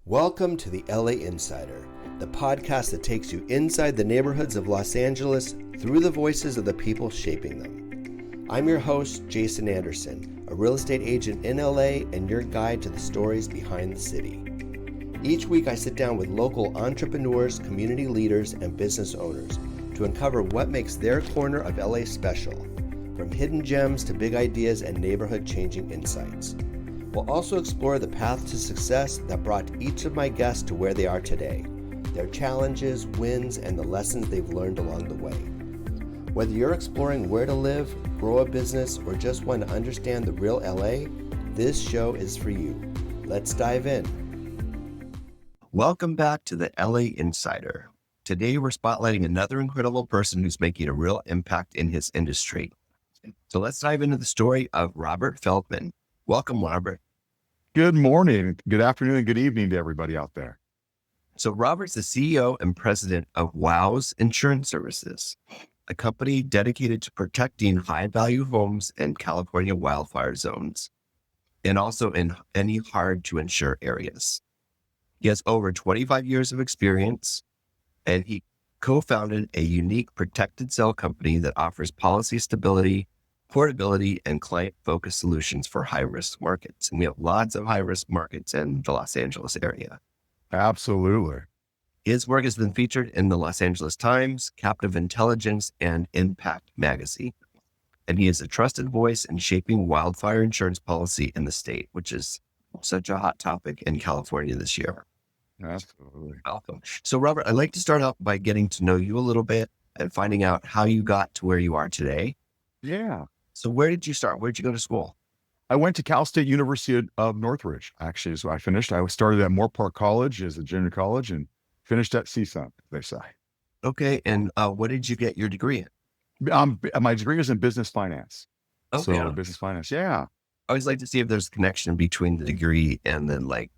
Welcome to the LA Insider, the podcast that takes you inside the neighborhoods of Los Angeles through the voices of the people shaping them. I'm your host, Jason Anderson, a real estate agent in LA and your guide to the stories behind the city. Each week I sit down with local entrepreneurs, community leaders, and business owners to uncover what makes their corner of LA special, from hidden gems to big ideas and neighborhood-changing insights. We'll also explore the path to success that brought each of my guests to where they are today, their challenges, wins, and the lessons they've learned along the way. Whether you're exploring where to live, grow a business, or just want to understand the real LA, this show is for you. Let's dive in. Welcome back to the LA Insider. Today we're spotlighting another incredible person who's making a real impact in his industry. So let's dive into the story of Robert Feldman. Welcome, Robert. Good morning, good afternoon, and good evening to everybody out there. So Robert's the CEO and president of WOW's Insurance Services, a company dedicated to protecting high-value homes in California wildfire zones, and also in any hard-to-insure areas. He has over 25 years of experience, and he co-founded a unique protected cell company that offers policy stability, portability, and client-focused solutions for high-risk markets. And we have lots of high-risk markets in the Los Angeles area. Absolutely. His work has been featured in the Los Angeles Times, Captive Intelligence, and IMPAAKT Magazine. And he is a trusted voice in shaping wildfire insurance policy in the state, which is such a hot topic in California this year. Absolutely. Welcome. So, Robert, I'd like to start out by getting to know you a little bit and finding out how you got to where you are today. Yeah. So where did you start? Where did you go to school? I went to Cal State University of Northridge, actually, so I finished. I started at Moore Park College as a junior college and finished at CSUN, they say. Okay. And what did you get your degree in? My degree was in business finance. Okay. So business finance, yeah. I always like to see if there's a connection between the degree and then like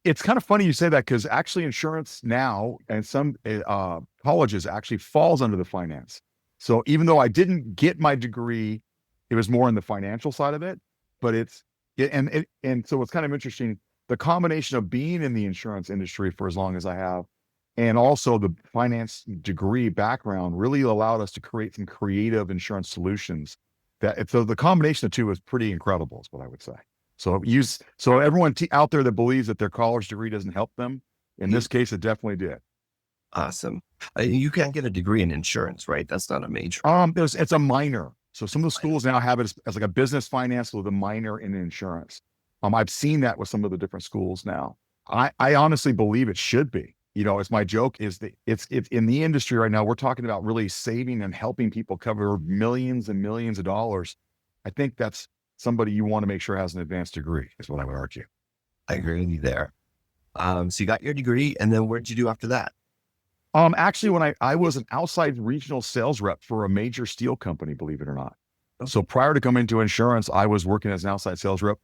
It's kind of funny you say that because actually insurance now and some colleges actually falls under the finance. So even though I didn't get my degree, it was more on the financial side of it, but and so it's kind of interesting, the combination of being in the insurance industry for as long as I have, and also the finance degree background really allowed us to create some creative insurance solutions so the combination of two is pretty incredible is what I would say. So everyone out there that believes that their college degree doesn't help them, in this case, it definitely did. Awesome. You can't get a degree in insurance, right? That's not a major. It's a minor. So some of the schools now have it as like a business finance with a minor in insurance. I've seen that with some of the different schools now. I honestly believe it should be. You know, it's my joke is that it's in the industry right now. We're talking about really saving and helping people cover millions and millions of dollars. I think that's somebody you want to make sure has an advanced degree is what I would argue. I agree with you there. So you got your degree, and then what did you do after that? Actually, when I was an outside regional sales rep for a major steel company, believe it or not. Okay. So prior to coming to insurance, I was working as an outside sales rep.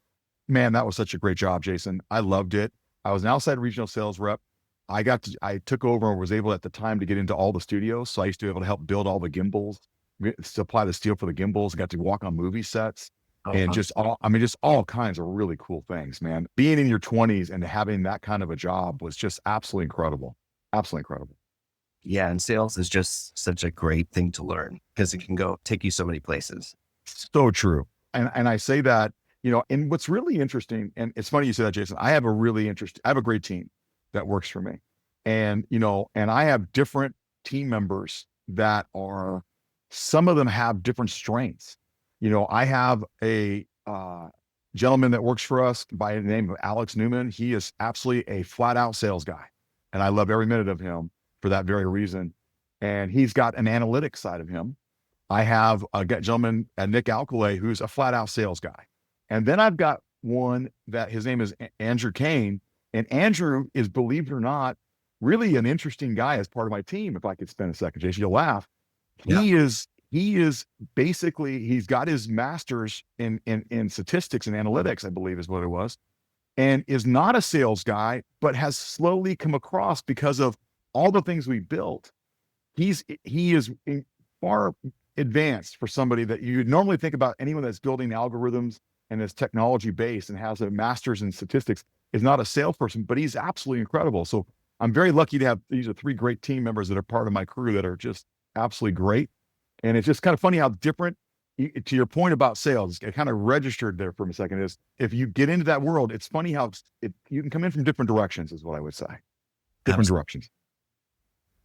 Man, that was such a great job, Jason. I loved it. I was an outside regional sales rep. I took over and was able at the time to get into all the studios. So I used to be able to help build all the gimbals, supply the steel for the gimbals, got to walk on movie sets. And just all kinds of really cool things, man. Being in your 20s and having that kind of a job was just absolutely incredible. Absolutely incredible. Yeah. And sales is just such a great thing to learn because it can take you so many places. So true. And I say that, you know, and what's really interesting, and it's funny you say that, Jason, I have a great team that works for me. And, you know, and I have different team members that some of them have different strengths. You know, I have a gentleman that works for us by the name of Alex Newman. He is absolutely a flat out sales guy. And I love every minute of him for that very reason. And he's got an analytics side of him. I have a gentleman, Nick Alcalay, who's a flat out sales guy. And then I've got one that his name is Andrew Kane. And Andrew is, believe it or not, really an interesting guy as part of my team. If I could spend a second, Jason, you'll laugh. Yeah. He is basically, he's got his master's in statistics and analytics, I believe is what it was, and is not a sales guy, but has slowly come across because of all the things we built. He is far advanced for somebody that you normally think about anyone that's building algorithms and is technology based and has a master's in statistics is not a salesperson, but he's absolutely incredible. So I'm very lucky to have, these are three great team members that are part of my crew that are just absolutely great. And it's just kind of funny how different, to your point about sales, it kind of registered there for a second, is if you get into that world, it's funny how you can come in from different directions, is what I would say. Different directions.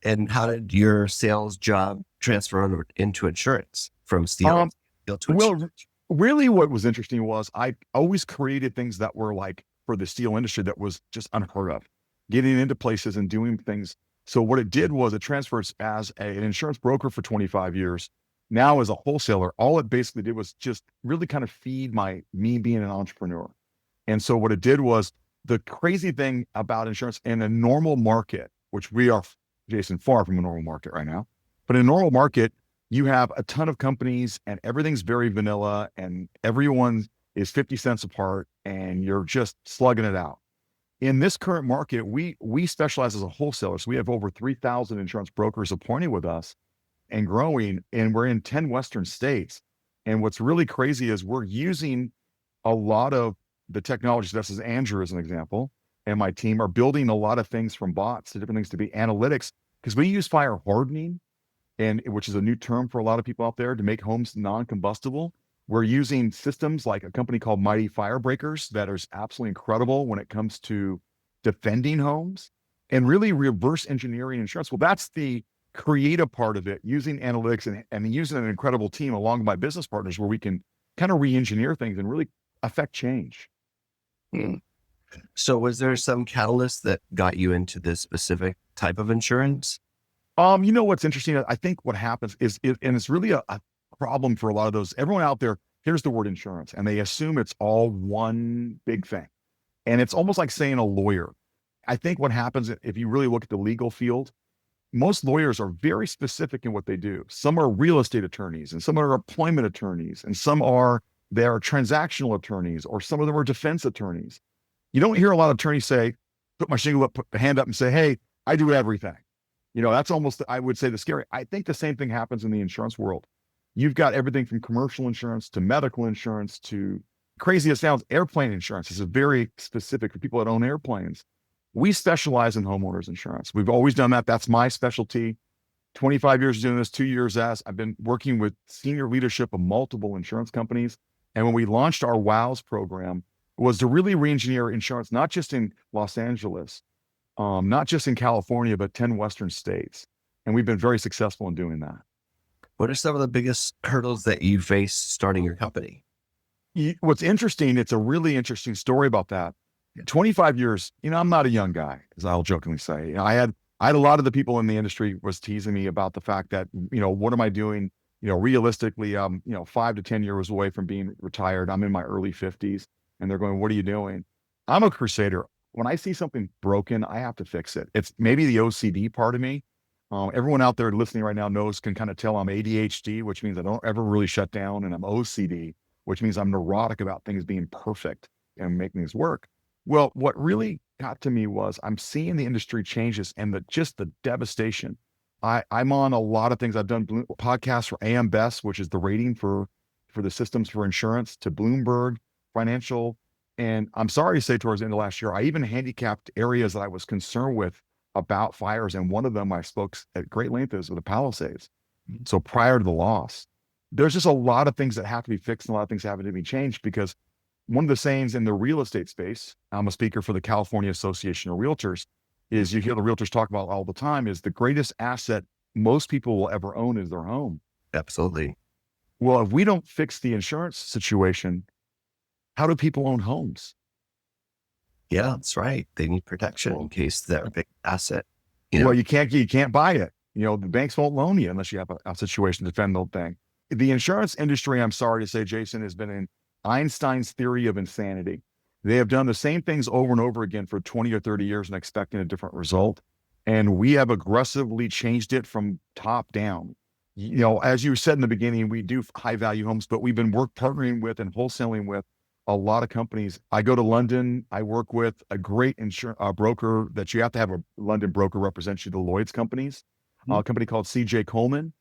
And how did your sales job transfer over into insurance from steel to insurance? Well, really what was interesting was I always created things that were like for the steel industry that was just unheard of, getting into places and doing things. So what it did was it transfers as an insurance broker for 25 years. Now as a wholesaler, all it basically did was just really kind of feed me being an entrepreneur. And so what it did was, the crazy thing about insurance in a normal market, which we are, Jason, far from a normal market right now, but in a normal market, you have a ton of companies and everything's very vanilla and everyone is 50 cents apart and you're just slugging it out. In this current market, we specialize as a wholesaler. So we have over 3,000 insurance brokers appointed with us and growing, and we're in 10 Western states. And what's really crazy is we're using a lot of the technology. This is Andrew as an example, and my team are building a lot of things from bots to different things to be analytics, because we use fire hardening, and which is a new term for a lot of people out there to make homes non-combustible. We're using systems like a company called Mighty Firebreakers that is absolutely incredible when it comes to defending homes and really reverse engineering insurance. Well, that's the creative part of it, using analytics and using an incredible team along with my business partners where we can kind of re-engineer things and really affect change. So was there some catalyst that got you into this specific type of insurance? You know, what's interesting, I think what happens is, and it's really a problem for a lot of those, everyone out there hears the word insurance and they assume it's all one big thing. And it's almost like saying a lawyer. I think what happens, if you really look at the legal field, most lawyers are very specific in what they do. Some are real estate attorneys and some are employment attorneys and they are transactional attorneys, or some of them are defense attorneys. You don't hear a lot of attorneys say, put my shingle up, put the hand up and say, hey, I do everything. You know, that's almost, I would say, the scary. I think the same thing happens in the insurance world. You've got everything from commercial insurance to medical insurance to, crazy as it sounds, airplane insurance. This is very specific for people that own airplanes. We specialize in homeowners insurance. We've always done that. That's my specialty. 25 years doing this, 2 years as I've been working with senior leadership of multiple insurance companies. And when we launched our WOWs program, it was to really re-engineer insurance, not just in Los Angeles, not just in California, but 10 Western states. And we've been very successful in doing that. What are some of the biggest hurdles that you face starting your company? What's interesting, it's a really interesting story about that. 25 years, you know, I'm not a young guy, as I'll jokingly say. You know, I had a lot of the people in the industry was teasing me about the fact that, you know, what am I doing? You know, realistically, you know, 5 to 10 years away from being retired. I'm in my early 50s and they're going, what are you doing? I'm a crusader. When I see something broken, I have to fix it. It's maybe the OCD part of me. Everyone out there listening right now can kind of tell I'm ADHD, which means I don't ever really shut down, and I'm OCD, which means I'm neurotic about things being perfect and making things work. Well, what really got to me was I'm seeing the industry changes and just the devastation. I'm on a lot of things. I've done podcasts for AM Best, which is the rating for the systems for insurance, to Bloomberg Financial. And I'm sorry to say, towards the end of last year, I even handicapped areas that I was concerned with about fires. And one of them I spoke at great length is with the Palisades. So prior to the loss, there's just a lot of things that have to be fixed and a lot of things have to be changed, because one of the sayings in the real estate space, I'm a speaker for the California Association of Realtors, is you hear the realtors talk about all the time, is the greatest asset most people will ever own is their home. Absolutely. Well, if we don't fix the insurance situation, how do people own homes? Yeah, that's right. They need protection in case they're a big asset. Well, you can't buy it. You know, the banks won't loan you unless you have a situation to defend the thing. The insurance industry, I'm sorry to say, Jason, has been in Einstein's theory of insanity. They have done the same things over and over again for 20 or 30 years and expecting a different result. And we have aggressively changed it from top down. You know, as you said in the beginning, we do high value homes, but we've been partnering with and wholesaling with a lot of companies. I go to London. I work with a great broker that you have to have a London broker represent you, the Lloyd's companies, a company called CJ Coleman.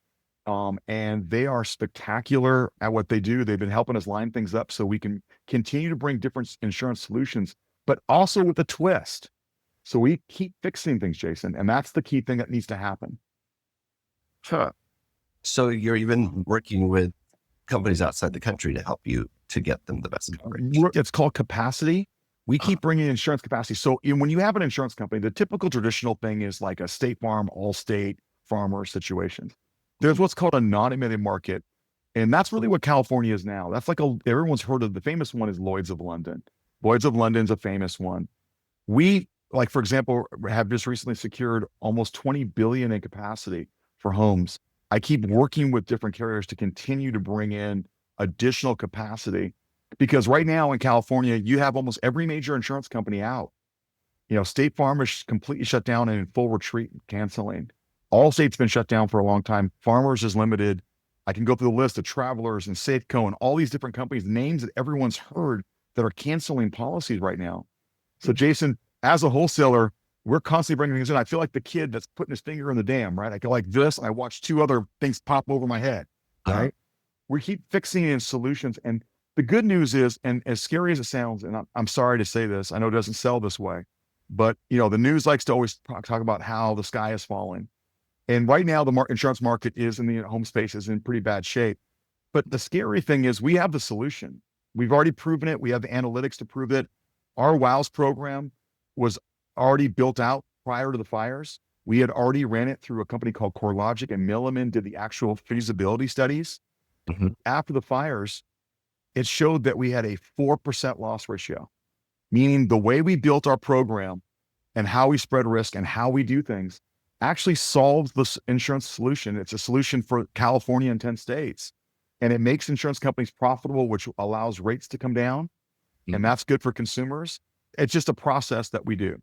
And they are spectacular at what they do. They've been helping us line things up so we can continue to bring different insurance solutions but also with a twist. So we keep fixing things, Jason, and that's the key thing that needs to happen. Huh. So you're even working with companies outside the country to help you to get them the best coverage. It's called capacity. We keep bringing insurance capacity. So when you have an insurance company, the typical traditional thing is like a State Farm, Allstate, Farmer situations. There's what's called a non-admitted market. And that's really what California is now. That's like everyone's heard of. The famous one is Lloyd's of London. Lloyd's of London's a famous one. We, like, for example, have just recently secured almost 20 billion in capacity for homes. I keep working with different carriers to continue to bring in additional capacity, because right now in California, you have almost every major insurance company out. State Farm is completely shut down and in full retreat, canceling. Allstate's been shut down for a long time. Farmers is limited. I can go through the list of Travelers and Safeco and all these different companies, names that everyone's heard, that are canceling policies right now. So Jason, as a wholesaler, we're constantly bringing things in. I feel like the kid that's putting his finger in the dam, right? I go like this, and I watch two other things pop over my head, right? We keep fixing in solutions. And the good news is, and as scary as it sounds, and I'm sorry to say this, I know it doesn't sell this way, but the news likes to always talk about how the sky is falling. And right now, the insurance market is in the home space is in pretty bad shape. But the scary thing is we have the solution. We've already proven it. We have the analytics to prove it. Our WOWS program was already built out prior to the fires. We had already ran it through a company called CoreLogic, and Milliman did the actual feasibility studies. After the fires, it showed that we had a 4% loss ratio, meaning the way we built our program and how we spread risk and how we do things actually solves the insurance solution. It's a solution for California and 10 states. And it makes insurance companies profitable, which allows rates to come down. And that's good for consumers. It's just a process that we do.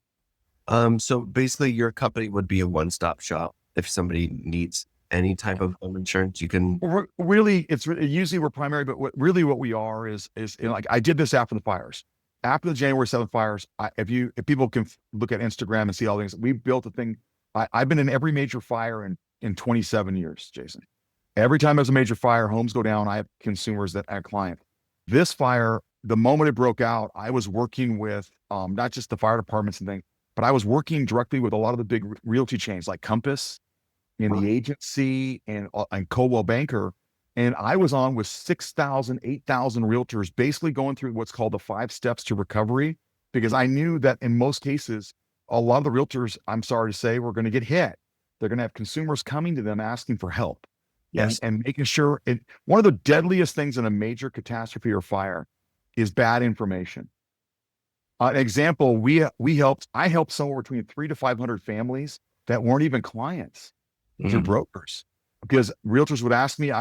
So basically your company would be a one-stop shop. If somebody needs any type of home insurance, you can usually we're primary, but what we are is like, I did this after the fires. After the January 7th fires, if people can look at Instagram and see all things, we built a thing. I've been in every major fire in 27 years, Jason. Every time there's a major fire, homes go down, I have consumers that are clients. This fire, the moment it broke out, I was working with not just the fire departments and things, but I was working directly with a lot of the big realty chains like Compass and the agency and Coldwell Banker. And I was on with 6,000, 8,000 realtors, basically going through what's called the 5 steps to recovery, because I knew that in most cases, a lot of the realtors, I'm sorry to say, were going to get hit. They're going to have consumers coming to them asking for help. Yes. And making sure one of the deadliest things in a major catastrophe or fire is bad information. An example, I helped somewhere between 300 to 500 families that weren't even clients through brokers, because realtors would ask me.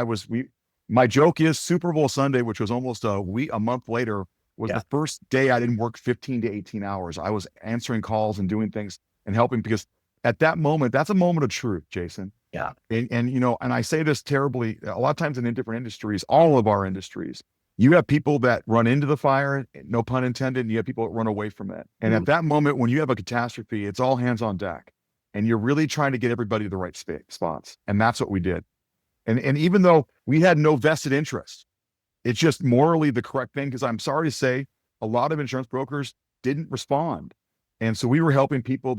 My joke is Super Bowl Sunday, which was almost a month later, was the first day I didn't work 15 to 18 hours. I was answering calls and doing things and helping, because at that moment, that's a moment of truth, Jason. Yeah. And I say this terribly, a lot of times in different industries, all of our industries, you have people that run into the fire, no pun intended, and you have people that run away from it. And at that moment, when you have a catastrophe, it's all hands on deck, and you're really trying to get everybody to the right spots. And that's what we did. And even though we had no vested interest, it's just morally the correct thing, because I'm sorry to say, a lot of insurance brokers didn't respond. And so we were helping people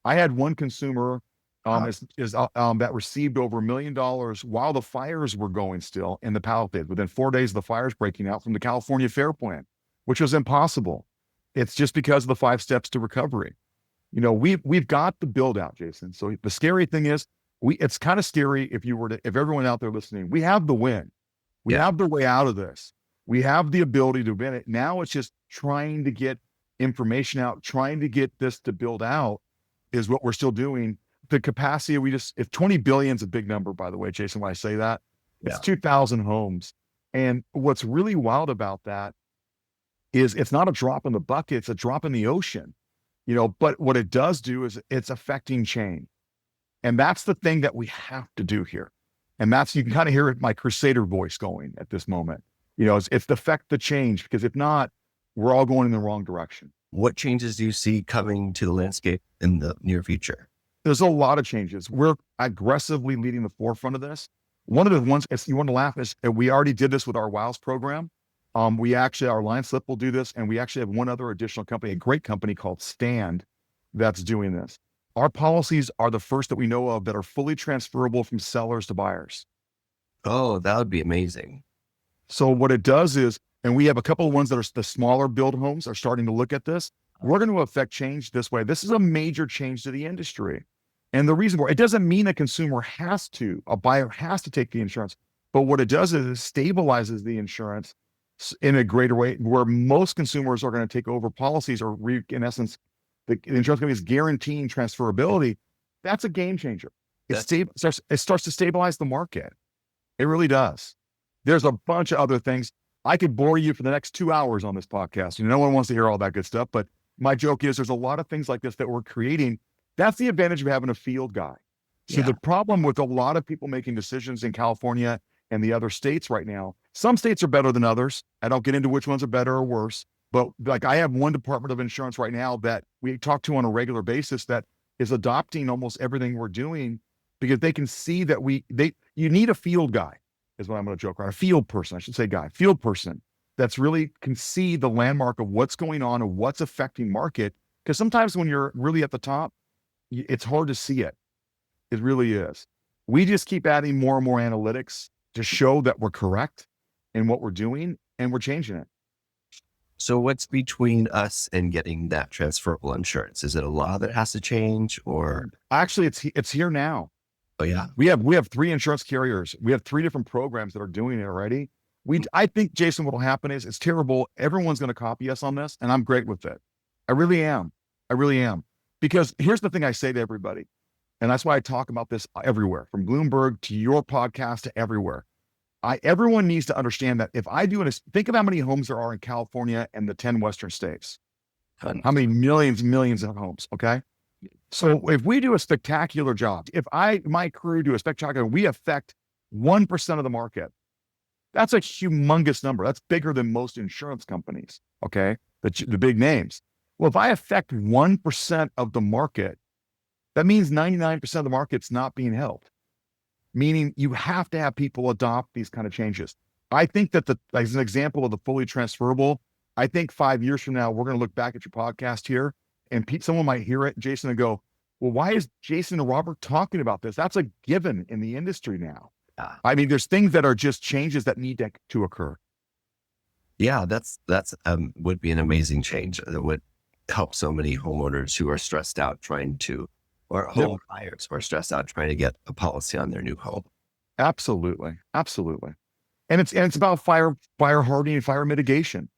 I had one consumer that received over $1 million while the fires were going still in the Palisades, within 4 days of the fires breaking out, from the California Fair Plan, which was impossible. It's just because of the 5 steps to recovery. We've got the build out, Jason. So the scary thing is it's kind of scary if everyone out there listening, we have the win. We have the way out of this. We have the ability to win it. Now it's just trying to get information out, trying to get this to build out is what we're still doing. The capacity, if 20 billion is a big number, by the way, Jason, when I say that, it's 2,000 homes. And what's really wild about that is it's not a drop in the bucket, it's a drop in the ocean, but what it does do is it's affecting change. And that's the thing that we have to do here. And you can kind of hear my crusader voice going at this moment. It's to affect the change, because if not, we're all going in the wrong direction. What changes do you see coming to the landscape in the near future? There's a lot of changes. We're aggressively leading the forefront of this. One of the ones, if you want to laugh, is we already did this with our WOWS program. We actually, our line slip will do this. And we actually have one other additional company, a great company called Stand, that's doing this. Our policies are the first that we know of that are fully transferable from sellers to buyers. Oh, that would be amazing. So what it does is, and we have a couple of ones that are the smaller build homes are starting to look at this. We're going to affect change this way. This is a major change to the industry. And the reason for it doesn't mean a consumer has to, a buyer has to take the insurance, but what it does is it stabilizes the insurance in a greater way where most consumers are going to take over policies or in essence, the insurance company is guaranteeing transferability. That's a game changer. It starts to stabilize the market. It really does. There's a bunch of other things. I could bore you for the next 2 hours on this podcast. No one wants to hear all that good stuff, but my joke is there's a lot of things like this that we're creating. That's the advantage of having a field guy. So the problem with a lot of people making decisions in California and the other states right now, some states are better than others. I don't get into which ones are better or worse, but like I have one department of insurance right now that we talk to on a regular basis that is adopting almost everything we're doing because they can see that you need a field guy is what I'm going to joke around. A field person, I should say field person that's really can see the landmark of what's going on and what's affecting market. Because sometimes when you're really at the top, it's hard to see it. It really is. We just keep adding more and more analytics to show that we're correct in what we're doing and we're changing it. So what's between us and getting that transferable insurance? Is it a law that has to change or? Actually, it's here now. Oh yeah. We have 3 insurance carriers. We have 3 different programs that are doing it already. I think, Jason, what'll happen is it's terrible. Everyone's going to copy us on this, and I'm great with it. I really am. Because here's the thing I say to everybody, and that's why I talk about this everywhere, from Bloomberg to your podcast to everywhere. Everyone needs to understand that if I do it, think of how many homes there are in California and the 10 Western states. How many millions of homes, okay? So if we do a spectacular job, if my crew do a spectacular, we affect 1% of the market. That's a humongous number. That's bigger than most insurance companies, okay? The big names. Well, if I affect 1% of the market, that means 99% of the market's not being helped, meaning you have to have people adopt these kind of changes. I think that as an example of the fully transferable, I think 5 years from now, we're going to look back at your podcast here and someone might hear it, Jason, and go, well, why is Jason and Robert talking about this? That's a given in the industry now. I mean, there's things that are just changes that need to occur. Yeah, that's would be an amazing change that would help so many homeowners who are stressed out or home buyers who are stressed out trying to get a policy on their new home. Absolutely. And it's about fire hardening and fire mitigation.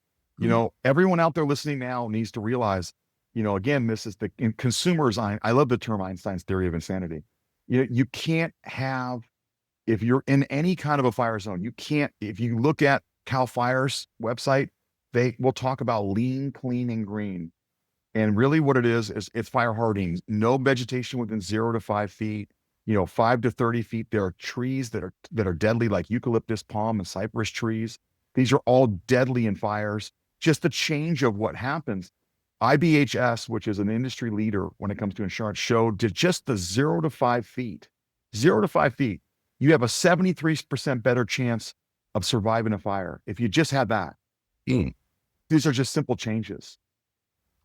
Everyone out there listening now needs to realize, again, this is in consumers. I love the term Einstein's theory of insanity. You can't have, if you're in any kind of a fire zone, you can't, if you look at Cal Fire's website, they will talk about lean, clean, and green. And really what it is it's fire hardening, no vegetation within 0 to 5 feet, 5 to 30 feet. There are trees that are deadly, like eucalyptus, palm, and cypress trees. These are all deadly in fires. Just the change of what happens. IBHS, which is an industry leader when it comes to insurance, showed just the 0 to 5 feet, you have a 73% better chance of surviving a fire if you just had that. These are just simple changes.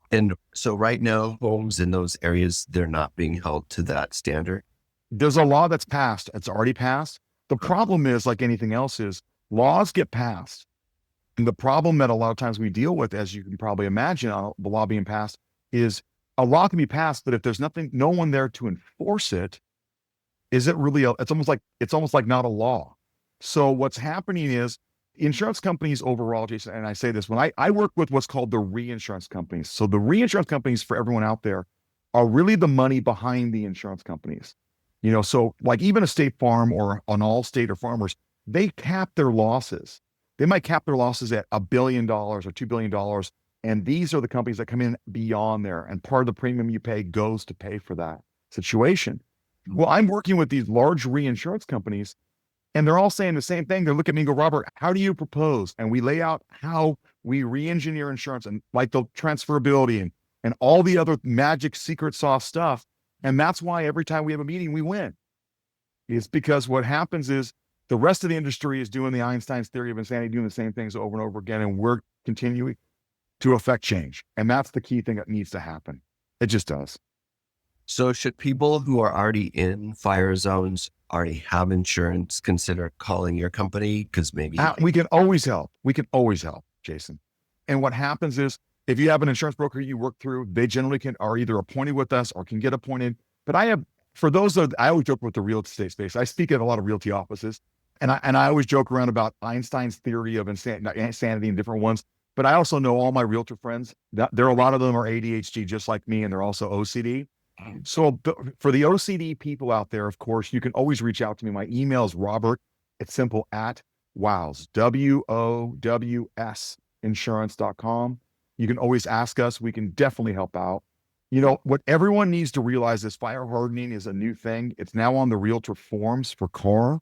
And so right now, homes in those areas, they're not being held to that standard. There's a law that's passed. It's already passed. The problem is, like anything else, is laws get passed. And the problem that a lot of times we deal with, as you can probably imagine, the law being passed, is a law can be passed, but if there's no one there to enforce it, is it really, it's almost like not a law. So what's happening is insurance companies overall, Jason, and I say this, when I work with what's called the reinsurance companies. So the reinsurance companies, for everyone out there, are really the money behind the insurance companies. So like even a State Farm or an Allstate or Farmers, they cap their losses. They might cap their losses at $1 billion or $2 billion. And these are the companies that come in beyond there. And part of the premium you pay goes to pay for that situation. Well, I'm working with these large reinsurance companies, and they're all saying the same thing. They're looking at me and go, Robert, how do you propose? And we lay out how we re-engineer insurance and like the transferability and all the other magic secret sauce stuff. And that's why every time we have a meeting, we win. It's because what happens is The rest of the industry is doing the Einstein's theory of insanity, doing the same things over and over again. And we're continuing to affect change. And that's the key thing that needs to happen. It just does. So should people who are already in fire zones, already have insurance, consider calling your company? Because maybe we can always help. We can always help, Jason. And what happens is, if you have an insurance broker you work through, they generally are either appointed with us or can get appointed. But for those that I always joke with the real estate space. I speak at a lot of realty offices, and I always joke around about Einstein's theory of insanity and different ones. But I also know all my realtor friends that a lot of them are ADHD just like me, and they're also OCD. So for the OCD people out there, of course, you can always reach out to me. My email is Robert. It's simple at WOWS, WOWS insurance.com. You can always ask us. We can definitely help out. What everyone needs to realize is fire hardening is a new thing. It's now on the realtor forms for car.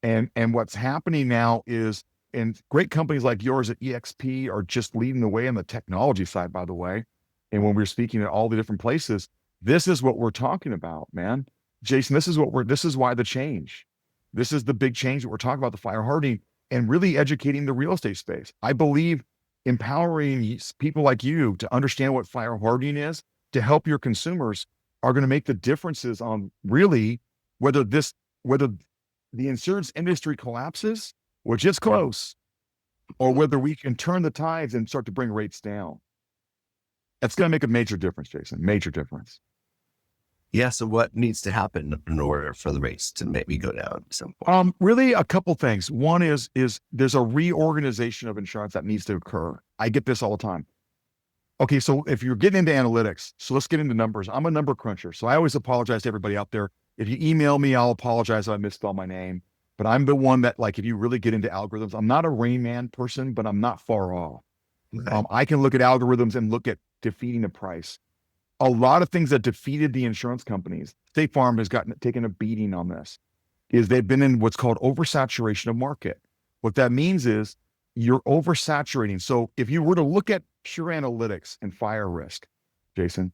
And what's happening now is, and great companies like yours at EXP are just leading the way on the technology side, by the way. And when we're speaking at all the different places, this is what we're talking about, man. Jason, this is why the change. This is the big change that we're talking about, the fire hardening and really educating the real estate space. I believe empowering people like you to understand what fire hardening is, to help your consumers, are going to make the differences on really whether the insurance industry collapses, which is close, or whether we can turn the tides and start to bring rates down. That's going to make a major difference, Jason, major difference. Yeah. So what needs to happen in order for the rates to maybe go down at some point? Really a couple things. One is there's a reorganization of insurance that needs to occur. I get this all the time. Okay. So if you're getting into analytics, so let's get into numbers. I'm a number cruncher. So I always apologize to everybody out there. If you email me, I'll apologize if I misspell my name, but I'm the one that, like, if you really get into algorithms, I'm not a Rain Man person, but I'm not far off. Okay. I can look at algorithms and look at defeating a price. A lot of things that defeated the insurance companies, State Farm has taken a beating on this, is they've been in what's called oversaturation of market. What that means is you're oversaturating. So if you were to look at pure analytics and fire risk, Jason,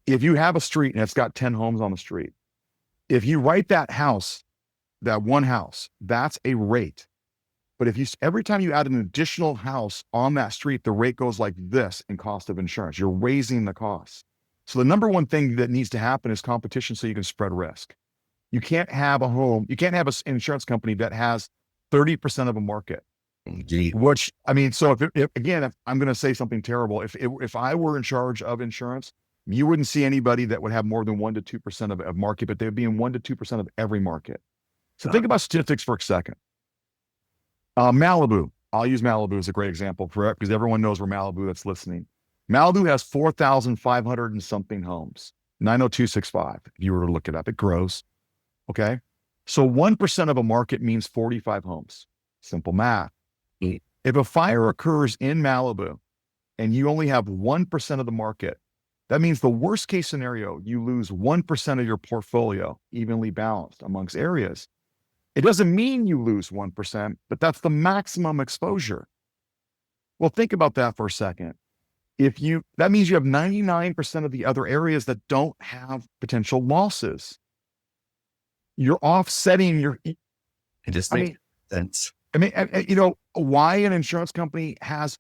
if you have a street and it's got 10 homes on the street, if you write that one house, that's a rate. But every time you add an additional house on that street, the rate goes like this in cost of insurance. You're raising the cost. So the number one thing that needs to happen is competition, so you can spread risk. You can't have an insurance company that has 30% of a market. Indeed. Which, I mean, so if I'm going to say something terrible, if I were in charge of insurance, you wouldn't see anybody that would have more than 1 to 2% of market, but they'd be in 1 to 2% of every market. So think about statistics for a second. Malibu, I'll use Malibu as a great example for it because everyone knows where Malibu that's listening. Malibu has 4,500 and something homes, 90265. If you were to look it up, it grows. Okay. So 1% of a market means 45 homes. Simple math. If a fire occurs in Malibu and you only have 1% of the market, that means the worst case scenario, you lose 1% of your portfolio, evenly balanced amongst areas. It doesn't mean you lose 1%, but that's the maximum exposure. Well, think about that for a second. That means you have 99% of the other areas that don't have potential losses. You're offsetting It just makes sense. I mean, why an insurance company has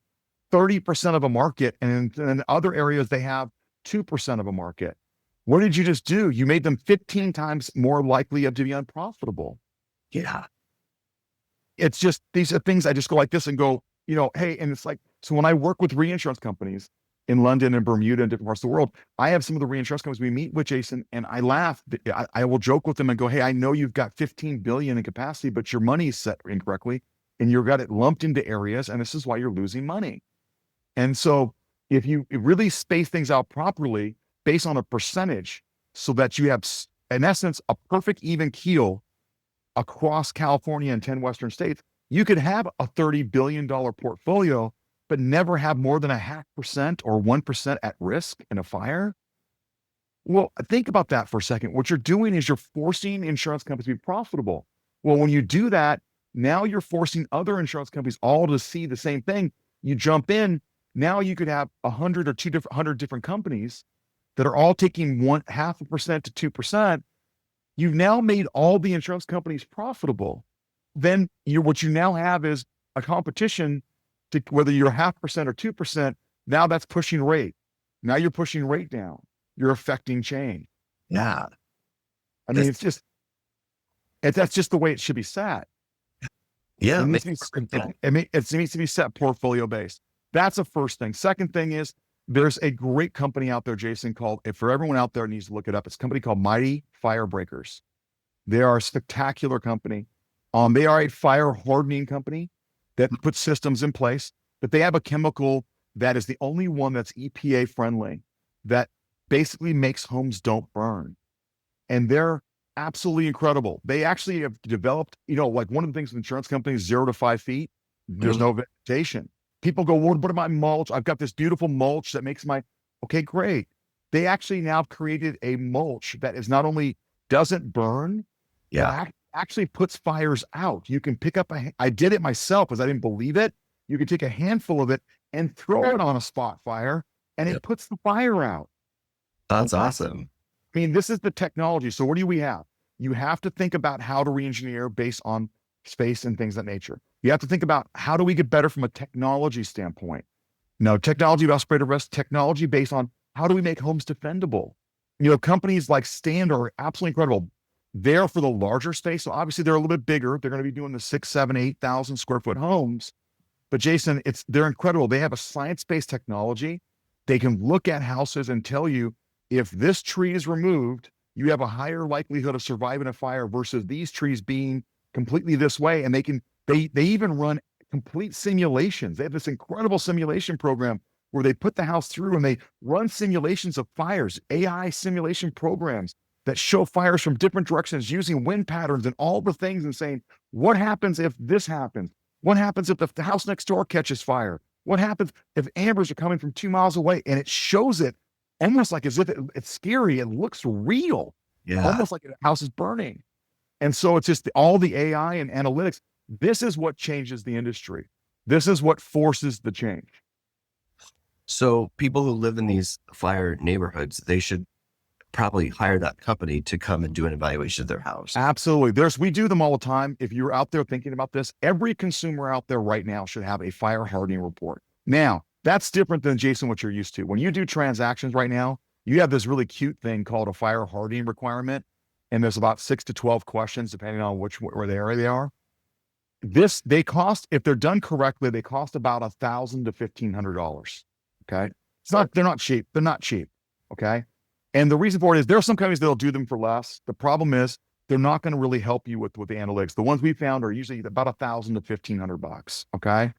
30% of a market and in other areas they have 2% of a market. What did you just do? You made them 15 times more likely to be unprofitable. Yeah. It's just, these are things I just go like this and go, hey, and it's like, so when I work with reinsurance companies in London and Bermuda and different parts of the world, I have some of the reinsurance companies we meet with, Jason, and I laugh. I will joke with them and go, hey, I know you've got 15 billion in capacity, but your money is set incorrectly and you've got it lumped into areas. And this is why you're losing money. And so if you really space things out properly based on a percentage so that you have, in essence, a perfect even keel across California and 10 Western states, you could have a $30 billion portfolio, but never have more than 0.5% or 1% at risk in a fire. Well, think about that for a second. What you're doing is you're forcing insurance companies to be profitable. Well, when you do that, now you're forcing other insurance companies all to see the same thing. You jump in, now you could have 100 or 200 different companies that are all taking 0.5% to 2%. you've now made all the insurance companies profitable. Then what you now have is a competition to whether you're 0.5% or 2%. Now that's pushing rate. Now you're pushing rate down. You're affecting change. Yeah. I mean, that's just the way it should be set. Yeah. It needs to be set portfolio based. That's the first thing. Second thing is there's a great company out there, Jason, called, for everyone out there needs to look it up. It's a company called Mighty Fire Breakers. They are a spectacular company. They are a fire hardening company that puts systems in place, but they have a chemical that is the only one that's EPA friendly that basically makes homes don't burn. And they're absolutely incredible. They actually have developed, like one of the things with insurance companies, 0 to 5 feet, there's no vegetation. People go, what about my mulch? I've got this beautiful mulch that makes okay, great. They actually now created a mulch that is not only doesn't burn, but actually puts fires out. You can pick up I did it myself because I didn't believe it. You can take a handful of it and throw it on a spot fire and it puts the fire out. That's awesome. I mean, this is the technology. So what do we have? You have to think about how to re-engineer based on space and things of that nature. You have to think about how do we get better from a technology standpoint? No, technology about spread of risk, technology based on how do we make homes defendable? Companies like Stand are absolutely incredible. They're for the larger space. So obviously they're a little bit bigger. They're going to be doing the 6, 7, 8,000 square foot homes. But Jason, they're incredible. They have a science-based technology. They can look at houses and tell you if this tree is removed, you have a higher likelihood of surviving a fire versus these trees being completely this way. And they even run complete simulations. They have this incredible simulation program where they put the house through and they run simulations of fires, AI simulation programs that show fires from different directions using wind patterns and all the things and saying, what happens if this happens? What happens if the house next door catches fire? What happens if ambers are coming from 2 miles away? And it shows it almost like as if it's scary. It looks real, almost like a house is burning. And so it's just all the AI and analytics. This is what changes the industry. This is what forces the change. So people who live in these fire neighborhoods, they should probably hire that company to come and do an evaluation of their house. Absolutely. We do them all the time. If you're out there thinking about this, every consumer out there right now should have a fire hardening report. Now, that's different than, Jason, what you're used to. When you do transactions right now, you have this really cute thing called a fire hardening requirement. And there's about 6 to 12 questions, depending on where the area they are. They cost, if they're done correctly, they cost about $1,000 to $1,500. Okay. They're not cheap. They're not cheap. Okay. And the reason for it is there are some companies that'll do them for less. The problem is they're not going to really help you with the analytics. The ones we found are usually about $1,000 to $1,500. Okay.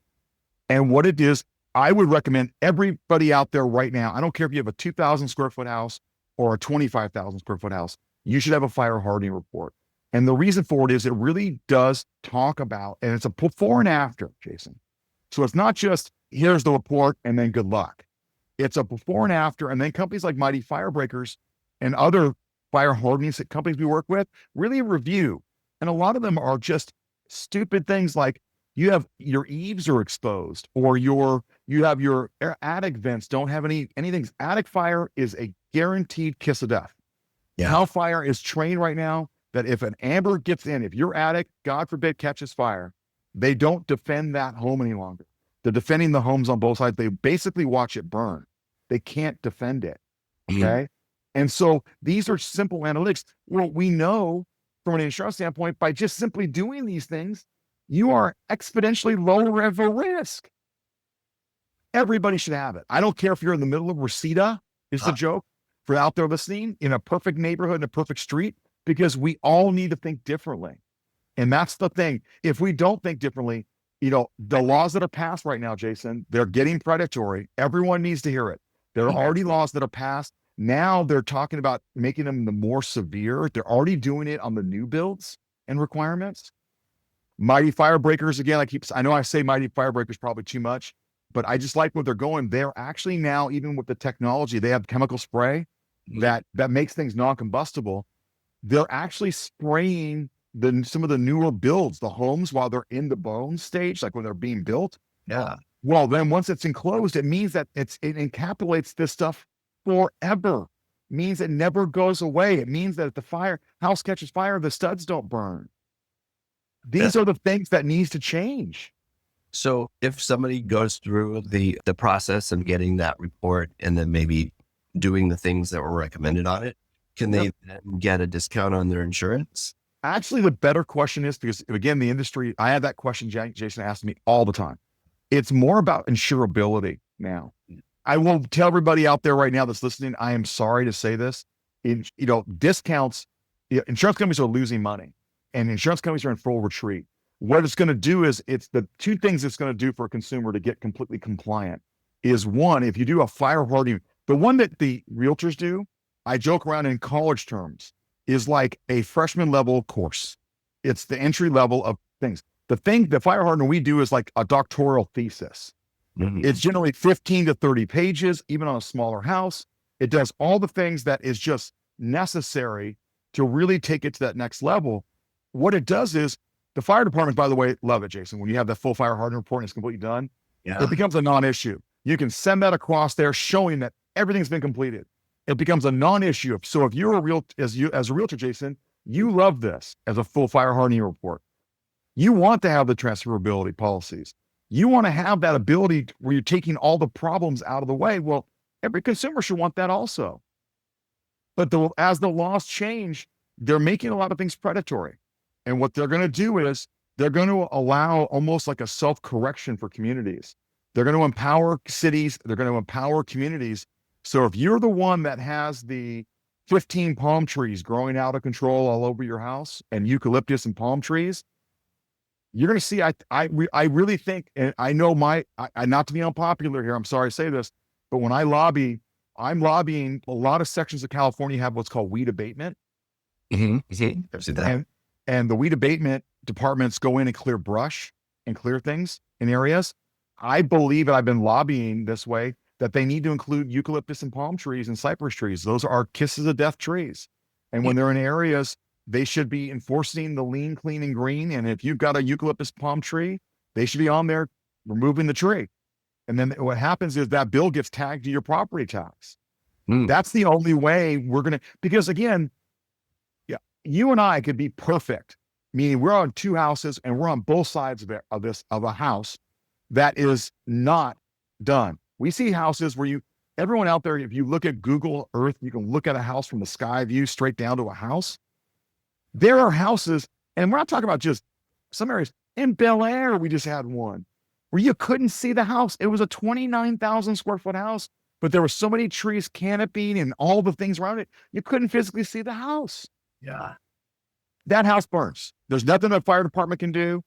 And what it is, I would recommend everybody out there right now. I don't care if you have a 2,000 square foot house or a 25,000 square foot house, you should have a fire hardening report. And the reason for it is it really does talk about, and it's a before and after, Jason. So it's not just here's the report and then good luck. It's a before and after. And then companies like Mighty Fire Breakers and other fire hardening companies we work with really review. And a lot of them are just stupid things like you have your eaves are exposed or you have your attic vents don't have anything. Attic fire is a guaranteed kiss of death. Yeah. Cal Fire is trained right now that if an amber gets in, if your attic, God forbid, catches fire, they don't defend that home any longer. They're defending the homes on both sides. They basically watch it burn. They can't defend it. Okay. And so these are simple analytics. Well, we know from an insurance standpoint, by just simply doing these things, you are exponentially lower of a risk. Everybody should have it. I don't care if you're in the middle of Reseda, is the joke for out there listening, in a perfect neighborhood, in a perfect street, because we all need to think differently. And that's the thing. If we don't think differently, the laws that are passed right now, Jason, they're getting predatory. Everyone needs to hear it. There are already laws that are passed. Now they're talking about making them the more severe. They're already doing it on the new builds and requirements. Mighty Fire Breakers, again, I know I say Mighty Fire Breakers probably too much, but I just like where they're going. They're actually now, even with the technology, they have chemical spray that makes things non-combustible. They're actually spraying some of the newer builds, the homes, while they're in the bone stage, like when they're being built. Yeah. Well, then once it's enclosed, it means that it encapsulates this stuff forever. means it never goes away. It means that if the house catches fire, the studs don't burn. These are the things that needs to change. So if somebody goes through the process of getting that report and then maybe doing the things that were recommended on it, can they then get a discount on their insurance? Actually, the better question is, because again, the industry, I had that question Jason asked me all the time. It's more about insurability now. I will tell everybody out there right now that's listening, I am sorry to say this. Discounts, insurance companies are losing money and insurance companies are in full retreat. What it's going to do is, it's the two things it's going to do for a consumer to get completely compliant is, one, if you do a fire hardening, the one that the realtors do, I joke around in college terms, is like a freshman level course. It's the entry level of things. The fire hardening we do is like a doctoral thesis. Mm-hmm. It's generally 15 to 30 pages, even on a smaller house. It does all the things that is just necessary to really take it to that next level. What it does is, the fire department, by the way, love it, Jason. When you have the full fire hardening report and it's completely done, it becomes a non-issue. You can send that across there showing that everything's been completed. It becomes a non-issue. So if you're as a realtor, Jason, you love this as a full fire hardening report. You want to have the transferability policies. You want to have that ability where you're taking all the problems out of the way. Well, every consumer should want that also. But as the laws change, they're making a lot of things predatory. And what they're going to do is they're going to allow almost like a self-correction for communities. They're going to empower cities. They're going to empower communities. So if you're the one that has the 15 palm trees growing out of control all over your house and eucalyptus and palm trees, you're going to see, I really think, and I know not to be unpopular here, I'm sorry to say this, but when I'm lobbying, a lot of sections of California have what's called weed abatement. Mm-hmm. I've seen that. And the weed abatement departments go in and clear brush and clear things in areas. I believe, and I've been lobbying this way, that they need to include eucalyptus and palm trees and cypress trees. Those are kisses of death trees. And when they're in areas, they should be enforcing the lean, clean, and green. And if you've got a eucalyptus palm tree, they should be on there removing the tree. And then what happens is that bill gets tagged to your property tax. That's the only way we're going to, because again, you and I could be perfect, meaning we're on two houses and we're on both sides of a house that is not done. We see houses where everyone out there, if you look at Google Earth, you can look at a house from the sky view straight down to a house. There are houses, and we're not talking about just some areas. In Bel Air, we just had one where you couldn't see the house. It was a 29,000 square foot house, but there were so many trees canopying and all the things around it, you couldn't physically see the house. Yeah. That house burns. There's nothing that fire department can do.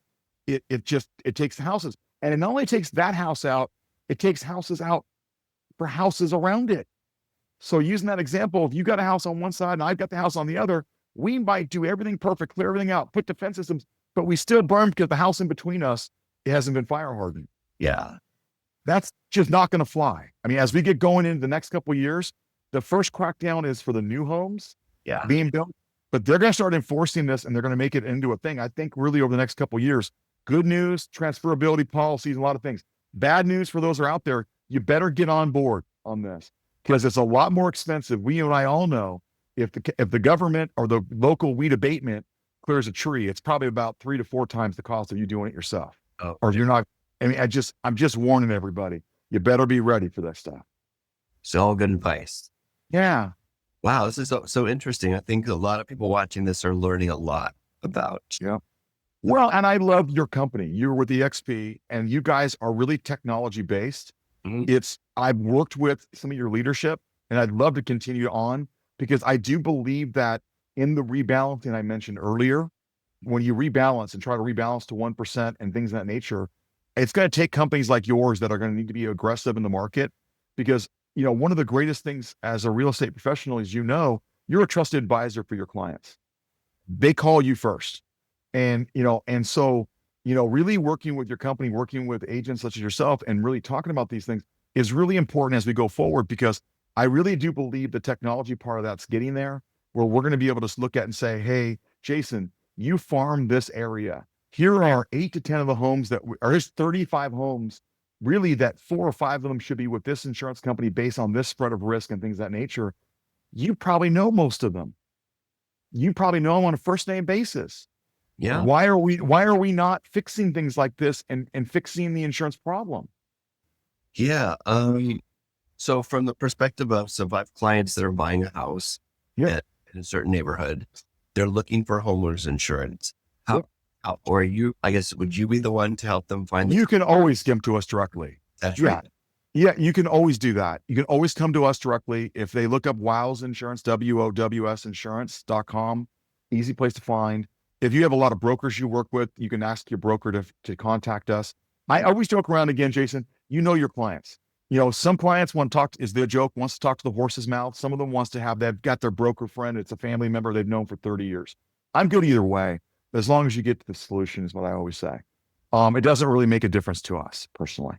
It takes the houses. And it not only takes that house out, it takes houses out for houses around it. So using that example, if you got a house on one side and I've got the house on the other, we might do everything perfect, clear everything out, put defense systems, but we still burn because the house in between us, it hasn't been fire hardened. Yeah. That's just not going to fly. I mean, as we get going into the next couple of years, the first crackdown is for the new homes being built. But they're going to start enforcing this and they're going to make it into a thing. I think really over the next couple of years, good news, transferability policies, a lot of things. Bad news for those who are out there, you better get on board on this because it's a lot more expensive. You and I all know if the government or the local weed abatement clears a tree, it's probably about 3 to 4 times the cost of you doing it yourself. Or if you're not, I mean, I'm just warning everybody, you better be ready for that stuff. So all good advice. Yeah. Wow, this is so interesting. I think a lot of people watching this are learning a lot about. Yeah. Well, and I love your company. You're with EXP and you guys are really technology based. Mm-hmm. I've worked with some of your leadership and I'd love to continue on because I do believe that in the rebalancing I mentioned earlier, when you rebalance and try to rebalance to 1% and things of that nature, it's going to take companies like yours that are going to need to be aggressive in the market because one of the greatest things as a real estate professional is, you're a trusted advisor for your clients. They call you first. And so really working with your company, working with agents such as yourself and really talking about these things is really important as we go forward, because I really do believe the technology part of that's getting there where we're going to be able to look at and say, hey, Jason, you farm this area. Here are 8 to 10 of the homes there's 35 homes really that 4 or 5 of them should be with this insurance company based on this spread of risk and things of that nature. You probably know most of them. You probably know them on a first name basis. Yeah. Why are we not fixing things like this and fixing the insurance problem? Yeah. So from the perspective of, so if I have clients that are buying a house Yeah. in a certain neighborhood, they're looking for homeowners insurance. Yep. Or I guess, would you be the one to help them find? You can always come to us directly. That's Yeah. right. Yeah, you can always do that. You can always come to us directly. If they look up WOWS Insurance, WOWSinsurance.com, easy place to find. If you have a lot of brokers you work with, you can ask your broker to contact us. I always joke around again, Jason, you know your clients. Some clients want to talk, is their joke, wants to talk to the horse's mouth. Some of them wants to have, they've got their broker friend. It's a family member they've known for 30 years. I'm good either way, as long as you get to the solution is what I always say. It doesn't really make a difference to us personally.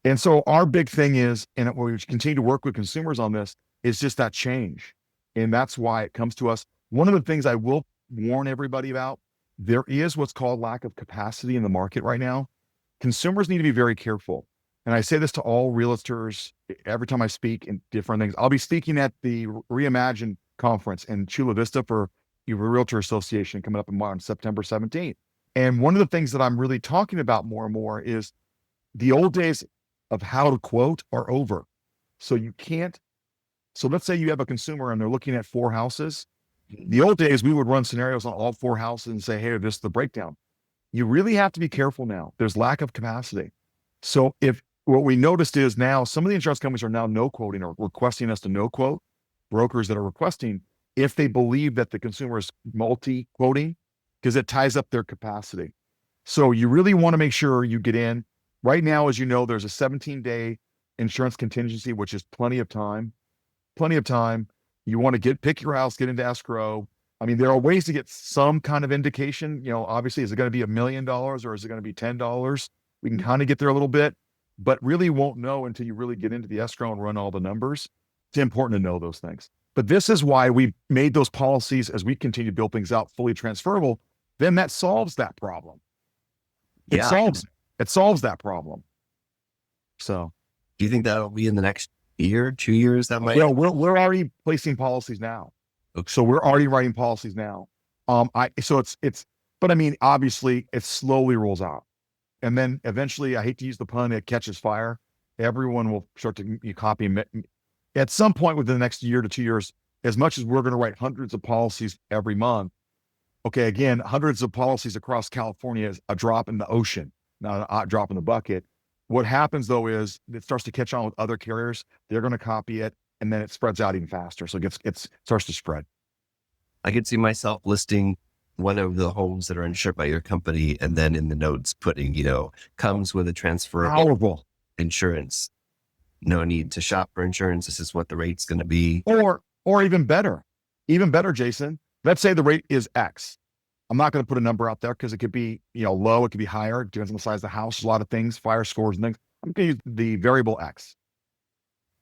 And so our big thing is, and we continue to work with consumers on this, is just that change. And that's why it comes to us. One of the things I will warn everybody about, there is what's called lack of capacity in the market right now. Consumers need to be very careful. And I say this to all realtors every time I speak in different things. I'll be speaking at the Reimagine conference in Chula Vista for the Realtor Association coming up on September 17th. And one of the things that I'm really talking about more and more is the old days of how to quote are over. So let's say you have a consumer and they're looking at 4 houses. The old days, we would run scenarios on all 4 houses and say, hey, this is the breakdown. You really have to be careful now. There's lack of capacity. So what we noticed is now some of the insurance companies are now no quoting or requesting us to no quote, brokers that are requesting, if they believe that the consumer is multi-quoting, because it ties up their capacity. So you really want to make sure you get in. Right now, as you know, there's a 17-day insurance contingency, which is plenty of time. Plenty of time. You want to pick your house, get into escrow. I mean, there are ways to get some kind of indication. Obviously, is it going to be $1 million or is it going to be $10? We can kind of get there a little bit, but really won't know until you really get into the escrow and run all the numbers. It's important to know those things. But this is why we made those policies as we continue to build things out fully transferable. Then that solves that problem. It solves that problem. So, do you think that'll be in the next year, 2 years? That might. Well, we're already placing policies now. Okay. So we're already writing policies now. But I mean, obviously, it slowly rolls out, and then eventually, I hate to use the pun, it catches fire. Everyone will start to copy. At some point within the next year to 2 years, as much as we're going to write hundreds of policies every month. Okay, again, hundreds of policies across California is a drop in the ocean, not a drop in the bucket. What happens though is it starts to catch on with other carriers. They're going to copy it, and then it spreads out even faster. So it starts to spread. I could see myself listing one of the homes that are insured by your company, and then in the notes putting, comes with a transferable insurance. No need to shop for insurance. This is what the rate's going to be. Or even better, Jason. Let's say the rate is X. I'm not going to put a number out there because it could be, low, it could be higher. It depends on the size of the house, a lot of things, fire scores and things. I'm going to use the variable X.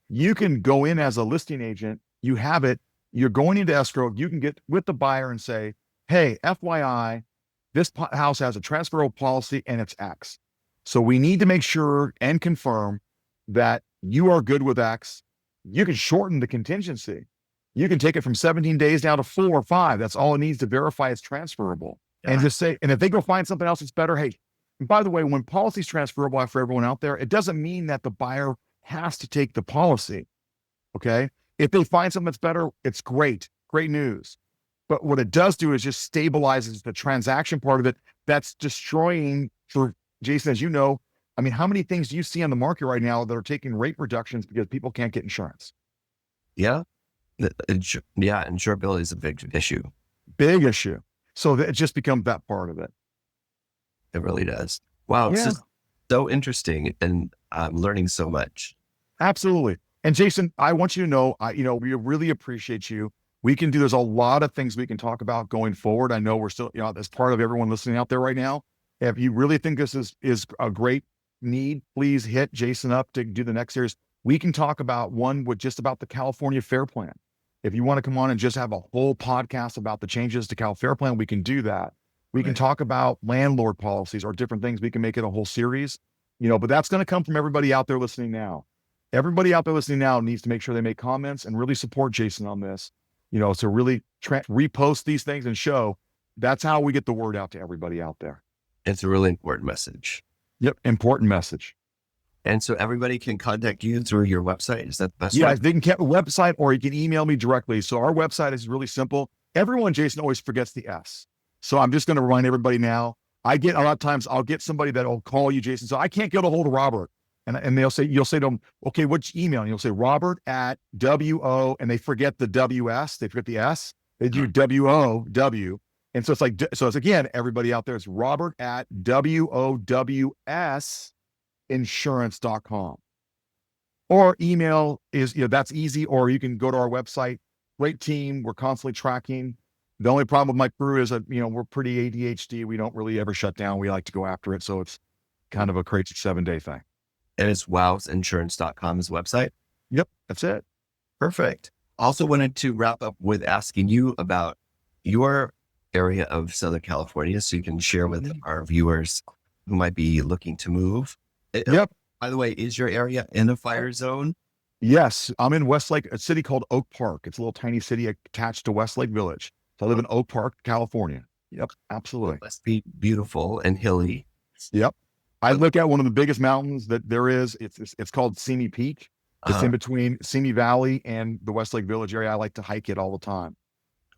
You can go in as a listing agent. You have it. You're going into escrow. You can get with the buyer and say, hey, FYI, this house has a transferable policy and it's X. So we need to make sure and confirm that you are good with X. You can shorten the contingency. You can take it from 17 days down to 4 or 5. That's all it needs to verify it's transferable. Yeah. And just say, and if they go find something else that's better, hey, and by the way, when policy's transferable for everyone out there, it doesn't mean that the buyer has to take the policy. Okay. If they find something that's better, it's great news. But what it does do is just stabilizes the transaction part of it. That's destroying, for Jason, as you know, I mean, how many things do you see on the market right now that are taking rate reductions because people can't get insurance? Yeah. Insurability is a big issue. Big issue. So it just becomes that part of it. It really does. Wow. Yeah. This is so interesting, and I'm learning so much. Absolutely. And Jason, I want you to know, we really appreciate you. We can do, there's a lot of things we can talk about going forward. I know we're still, as part of everyone listening out there right now, if you really think this is a great need, please hit Jason up to do the next series. We can talk about one with just about the California Fair Plan. If you want to come on and just have a whole podcast about the changes to Cal Fair Plan, we can do that. We can talk about landlord policies or different things. We can make it a whole series, but that's going to come from everybody out there listening now. everybody out there listening now needs to make sure they make comments and really support Jason on this, so really repost these things and show. That's how we get the word out to everybody out there. It's a really important message. Yep. Important message. And so everybody can contact you through your website. Is that the best Yeah, way? they can get a website or you can email me directly. So our website is really simple. Everyone, Jason, always forgets the S. So I'm just going to remind everybody now. A lot of times I'll get somebody that'll call you, Jason. So I can't get a hold of Robert. And you'll say to them, okay, which email? And you'll say Robert at WO, and they forget the WS. They forget the S. They do WOW. And so it's again, everybody out there, it's Robert at WOWS insurance.com. Or email is, that's easy. Or you can go to our website. Great team. We're constantly tracking. The only problem with my crew is that, we're pretty ADHD. We don't really ever shut down. We like to go after it. So it's kind of a crazy 7-day thing. And it's wowsinsurance.com's website. Yep. That's it. Perfect. Also wanted to wrap up with asking you about your area of Southern California so you can share with our viewers who might be looking to move. Yep. By the way, is your area in a fire zone? Yes. I'm in Westlake, a city called Oak Park. It's a little tiny city attached to Westlake Village. So I live in Oak Park, California. Yep. Absolutely. It must be beautiful and hilly. Yep. I look at one of the biggest mountains that there is. It's called Simi Peak. It's in between Simi Valley and the Westlake Village area. I like to hike it all the time.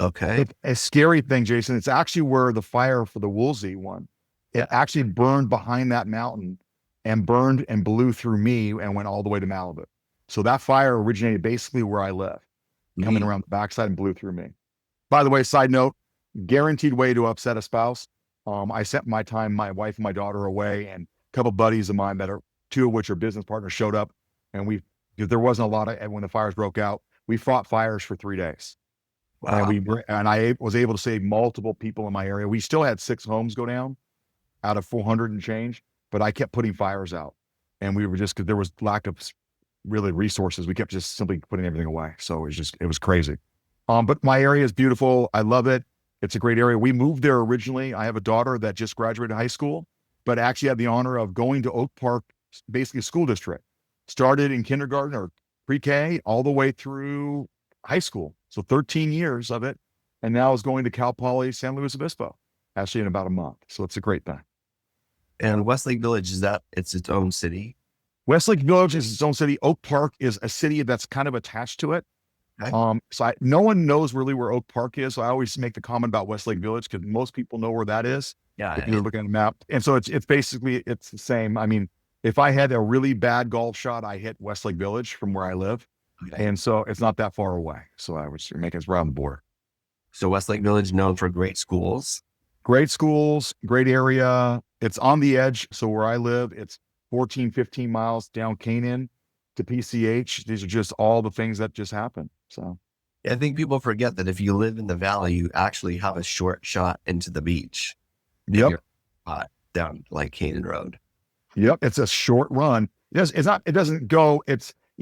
Okay. It's a scary thing, Jason. It's actually where the fire for the Woolsey one, it actually burned behind that mountain and burned and blew through me and went all the way to Malibu. So that fire originated basically where I live, coming around the backside and blew through me. By the way, side note, guaranteed way to upset a spouse. I sent my wife and my daughter away, and a couple buddies of mine two of which are business partners showed up, and because there wasn't a lot of, when the fires broke out, we fought fires for 3 days. Wow. And I was able to save multiple people in my area. We still had 6 homes go down out of 400 and change, but I kept putting fires out, and we were because there was lack of really resources. We kept just simply putting everything away. So it was crazy. But my area is beautiful. I love it. It's a great area. We moved there originally. I have a daughter that just graduated high school, but actually had the honor of going to Oak Park, basically a school district. Started in kindergarten or pre-K all the way through high school. So 13 years of it. And now is going to Cal Poly San Luis Obispo, actually in about a month. So it's a great thing. And Westlake Village, it's its own city? Westlake Village is its own city. Oak Park is a city that's kind of attached to it. Okay. No one knows really where Oak Park is. So I always make the comment about Westlake Village because most people know where that is. Yeah. If you're looking at a map. And so it's basically, it's the same. I mean, if I had a really bad golf shot, I hit Westlake Village from where I live. Okay. And so it's not that far away. So I would make it around the border. So Westlake Village known for great schools. Great schools, great area. It's on the edge. So where I live, it's 14, 15 miles down Canaan to PCH. These are just all the things that just happen. So I think people forget that if you live in the valley, you actually have a short shot into the beach. Yep. Down like Canaan Road. Yep. It's a short run. It doesn't go,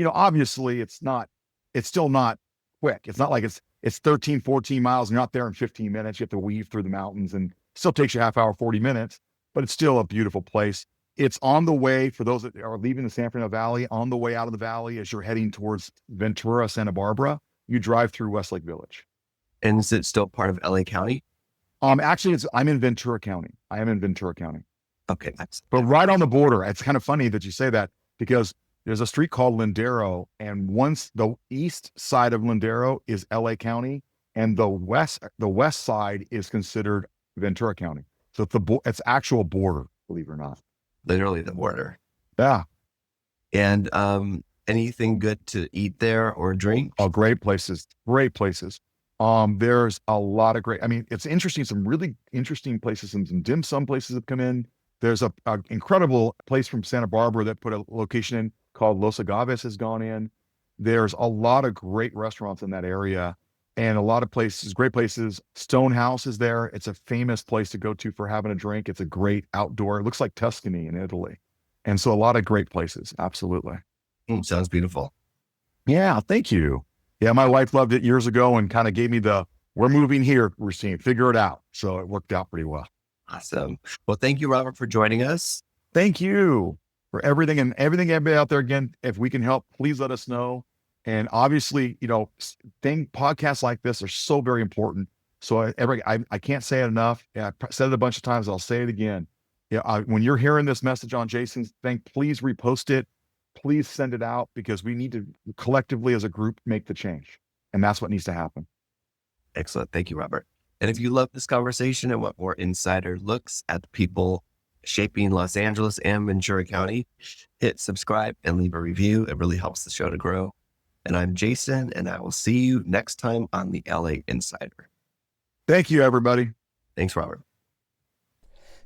obviously it's still not quick. It's not like it's 13, 14 miles. You're not there in 15 minutes. You have to weave through the mountains and it still takes you a half hour, 40 minutes, but it's still a beautiful place. It's on the way for those that are leaving the San Fernando Valley, on the way out of the valley, as you're heading towards Ventura, Santa Barbara, you drive through Westlake Village. And is it still part of LA County? Actually I'm in Ventura County. I am in Ventura County. Okay. Nice. But right on the border. It's kind of funny that you say that because there's a street called Lindero, and once the east side of Lindero is LA County, and the west side is considered Ventura County. So it's actual border, believe it or not. Literally the border. Yeah. And anything good to eat there or drink? Oh, great places. Great places. There's a lot of it's interesting. Some really interesting places, some dim sum places have come in. There's a incredible place from Santa Barbara that put a location in called Los Agaves has gone in. There's a lot of great restaurants in that area and a lot of places, great places. Stonehouse is there. It's a famous place to go to for having a drink. It's a great outdoor, it looks like Tuscany in Italy. And so a lot of great places. Absolutely. Sounds beautiful. Yeah. Thank you. Yeah. My wife loved it years ago and kind of gave me we're moving here, Racine, figure it out. So it worked out pretty well. Awesome. Well, thank you, Robert, for joining us. Thank you. for everything and everything. Everybody out there, again, if we can help, please let us know. And obviously, podcasts like this are so very important. So I can't say it enough. I said it a bunch of times. I'll say it again. When you're hearing this message on Jason's thing, please repost it. Please send it out, because we need to collectively as a group make the change. And that's what needs to happen. Excellent. Thank you, Robert. And if you love this conversation and want more insider looks at the people shaping Los Angeles and Ventura County, hit subscribe and leave a review. It really helps the show to grow. And I'm Jason, and I will see you next time on the LA Insider. Thank you, everybody. Thanks, Robert.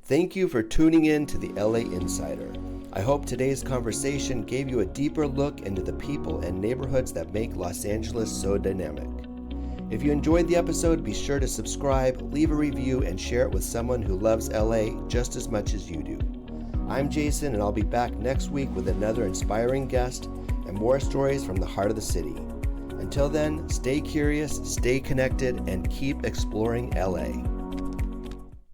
Thank you for tuning in to the LA Insider. I hope today's conversation gave you a deeper look into the people and neighborhoods that make Los Angeles so dynamic. If you enjoyed the episode, be sure to subscribe, leave a review, and share it with someone who loves LA just as much as you do. I'm Jason, and I'll be back next week with another inspiring guest and more stories from the heart of the city. Until then, stay curious, stay connected, and keep exploring LA.